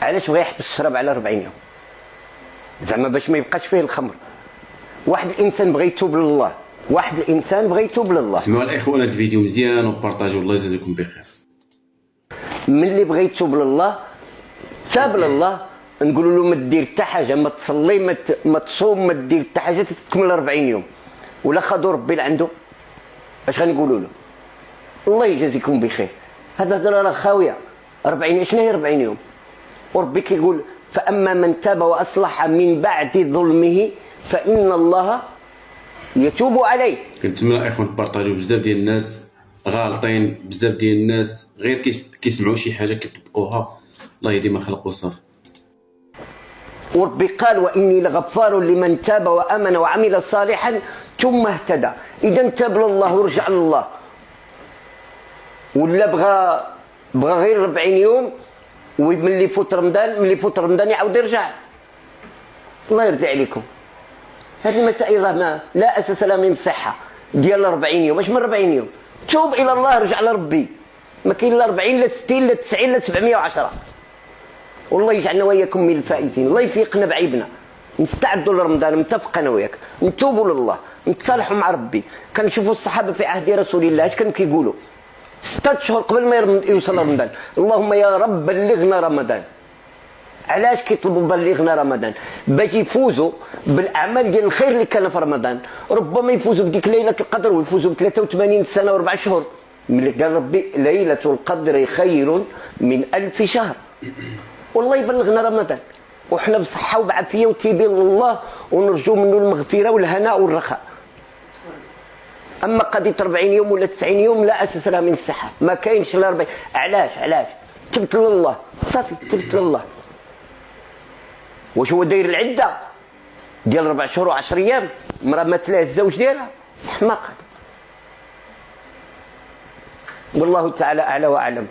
علاش بغى يحبس الشراب على 40 يوم؟ زعما باش ما يبقاش فيه الخمر. واحد الانسان بغى يتوب لله، واحد الانسان بغى يتوب لله. سمعوا الاخوان هذا الفيديو مزيان وبارطاجيو، الله يجازيكم بخير. ملي بغى يتوب لله تاب لله، نقولوا له ما دير حتى حاجه، ما تصلي، ما تصوم، ما دير حتى حاجه تكمل 40 يوم. ولا خذوا ربي لعنده، اش غنقولوا له؟ الله يجازيكم بخير. هذا الهضره راه خاويه. 40 شنو هي 40 يوم؟ وربي كيقول فاما من تاب واصلح من بعد ظلمه فان الله يتوب عليه. كنتمنى الاخوان بارطاجيو، بزاف ديال الناس غالطين، بزاف ديال الناس غير كيسمعوا شي حاجه كيطبقوها، الله يهدي ما خلق وصافي. وربي قال واني لغفار لمن تاب وامن وعمل صالحا ثم اهتدى. اذا تاب لله ورجع لله، ولا بغى غير 40 يوم، وملي يفوت رمضان يعاود يرجع. الله يرضي عليكم. هذه المسائل راه لا اساس لها من الصحه ديال 40 يوم. اش من 40 يوم؟ توب الى الله، رجع لربي. ما كاين لا 40 لا 60 لا 90 لا 710. والله يجعلنا وياكم من الفائزين. الله يفيقنا بعيبنا، نستعدوا لرمضان، نتفق انا وياك، نتوبوا لله، نتصالحوا مع ربي. كنشوفوا الصحابه في عهد رسول الله اش كانوا كيقولوا 6 شهور قبل ما يوصل رمضان؟ اللهم يا رب بلغنا رمضان. علاش كيطلبوا بلغنا رمضان؟ باش يفوزوا بالاعمال ديال الخير اللي كان في رمضان. ربما يفوزوا بديك ليله القدر ويفوزوا ب 83 سنه و4 شهور. ملي قال ربي ليله القدر خير من 1000 شهر. والله يبلغنا رمضان وحنا بصحه وبعافيه وتيبين الله، ونرجو منه المغفره والهناء والرخاء. اما قضيه 40 يوم ولا 90 يوم لا اساس لها من الصحه، ما كاينش لا 40. علاش تبت لله صافي، تبت لله. واش هو داير العده ديال 4 شهور و10 ايام؟ مرا مات لها الزوج ديالها، حماق. والله تعالى اعلى واعلم.